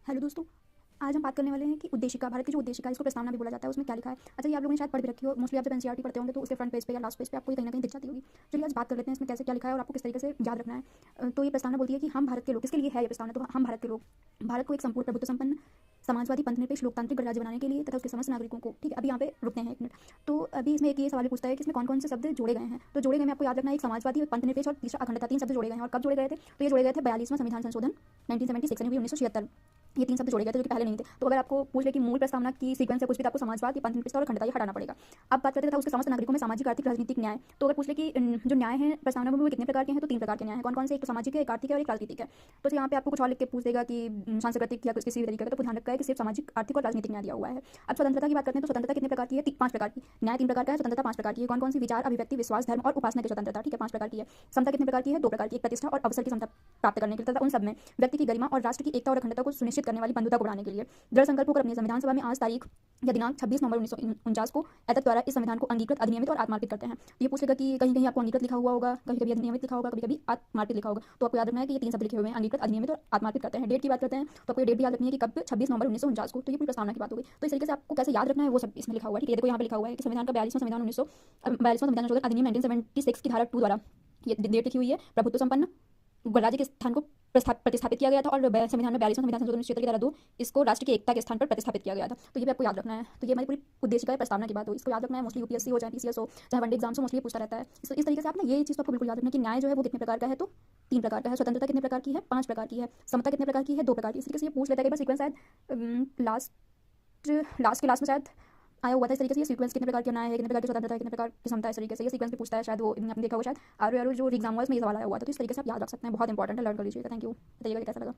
Hello दोस्तों, आज हम बात करने वाले हैं कि उद्देशिका, भारत की जो उद्देशिका है, इसको प्रस्तावना भी बोला जाता है, उसमें क्या लिखा है। अच्छा, ये आप लोगों ने शायद पढ़ भी रखी हो, मोस्टली आप जब एनसीईआरटी पढ़ते होंगे तो उसके फ्रंट पेज पे या लास्ट पेज पे आपको ये कहीं ना कहीं दिख जाती होगी। चलिए आज बात कर लेते हैं इसमें कैसे क्या लिखा है और आपको किस तरीके से याद रखना है। तो ये प्रस्तावना बोलती है कि हम भारत के लोग, किसके लिए है ये प्रस्तावना, तो हम भारत के लोग भारत को एक संपूर्ण प्रभुत्व संपन्न समाजवादी पंथनिरपेक्ष लोकतांत्रिक गणराज्य बनाने के लिए तथा उसके समस्त नागरिकों को, ठीक है, अभी यहाँ पे रुकते हैं एक मिनट। तो अभी इसमें एक ये सवाल पूछता है कि इसमें कौन कौन से शब्द जोड़े गए हैं। तो जोड़े गए में आपको याद रखना है, एक समाजवादी, पंथनिरपेक्ष और तीसरा अखंडता, तीन शब्द जोड़े गए हैं। और कब जोड़े गए थे? तो ये जोड़े गए थे 42वां संविधान संशोधन 1976 यानी 1976, ये तीन शब्द जोड़े गए थे जो कि पहले नहीं थे। तो अगर आपको पूछ ले कि मूल प्रस्तावना की सीक्वेंस है कुछ भी, तो आपको समाजवाद, ये पंथनिरपेक्ष और अखंडता ये हटाना पड़ेगा। अब बात करते थे उसके समस्त नागरिकों में सामाजिक, आर्थिक, राजनीतिक न्याय। तो अगर पूछ ले कि जो न्याय है प्रस्तावना में वो कितने प्रकार के हैं, तो तीन प्रकार के न्याय हैं। कौन कौन से? एक तो सामाजिक है, एक आर्थिक है और एक राजनीतिक है। तो यहाँ पे आपको कुछ और लिख के पूछ देगा कि सांस्कृतिक या किसी भी तरीके का, तो ध्यान रखा है कि सिर्फ सामाजिक, आर्थिक और राजनीतिक न्याय दिया हुआ है। अब स्वतंत्रता की बात करते हैं तो स्वतंत्रता कितने प्रकार की है? पांच प्रकार की। न्याय तीन प्रकार का है, स्वतंत्रता पांच प्रकार की है। कौन कौन सी? विचार, अभिव्यक्ति, विश्वास, धर्म और उपासना की स्वतंत्रता, ठीक है, पांच प्रकार की है। समता कितने प्रकार की है? दो प्रकार की। एक प्रतिष्ठा और अवसर की समता प्राप्त करने के लिए तथा उन सब में व्यक्ति की गरिमा और राष्ट्र की एकता और अखंडता को सुनिश्चित करने वाली बंधुता को बढ़ाने के लिए दृढ़ संकल्प होकर अपनी संविधान सभा में आज तारीख या दिनांक 26 नवंबर 1949 को एतत् द्वारा इस संविधान को अंगीकृत, अधिनियमित और आत्मार्पित करते हैं। ये पूछेगा कि कहीं कहीं आपको अंगीकृत लिखा हुआ होगा, कभी कभी अधिनियमित लिखा होगा, कभी कभी आत्मार्पित लिखा होगा। तो आपको याद रखना है कि ये तीन शब्द लिखे हुए हैं, अंगीकृत, अधिनियमित और आत्मार्पित करते हैं। डेट की बात करते हैं तो आपको ये डेट भी याद रखनी है कि कब? 26 नवंबर 1949 को। तो ये पूरी प्रस्तावना की बात हो गई। तो इस तरीके से आपको कैसे याद रखना है वो सब इसमें लिखा हुआ है, ठीक है। देखो यहाँ पे लिखा हुआ है कि संविधान का 42वां संविधान 42वां संविधान संशोधन अधिनियम 1976 की धारा 2 द्वारा ये डेट लिखी हुई है, प्रभुत्व संपन्न गणराज्य के स्थान को प्रतिस्थापित किया गया था। और संविधान में 42वां संविधान संशोधन क्षेत्र की धारा 2 इसको राष्ट्र की एकता के स्थान पर प्रतिस्थापित किया गया था। तो ये भी आपको याद रखना है। तो ये हमारी पूरी उद्देशिका प्रस्तावना की बात हो, इसको याद रखना है। मोस्टली यूपीएससी हो चाहे पीसीएस हो चाहे वनडे एग्जाम्स हो, मोस्टली पूछता रहता है। इस तरीके से आप ना ये चीज़ तो आपको बिल्कुल याद रखना है कि न्याय जो है वो कितने प्रकार का है, तो तीन प्रकार का है। स्वतंत्रता कितने प्रकार की है? पांच प्रकार की है। समता कितने प्रकार की है? दो प्रकार की। इस तरीके से ये पूछ लेता है। एक बार सीक्वेंस शायद लास्ट में शायद आया हुआ था इस तरीके से, ये सीक्वेंस कितने प्रकार के न्याय है, कितने प्रकार की स्वतंत्रता है, कितने प्रकार की समता है, इस तरीके से ये सीक्वेंस भी पूछता है। शायद वो आपने देखा होगा, शायद आर जो एग्जाम हुआ उसमें ये सवाल आया हुआ था। तो इस तरीके से आप याद रख सकते हैं, बहुत इंपॉर्टेंट है, लर्न कर लीजिएगा। Thank you. बताइएगा कि कैसा लगा।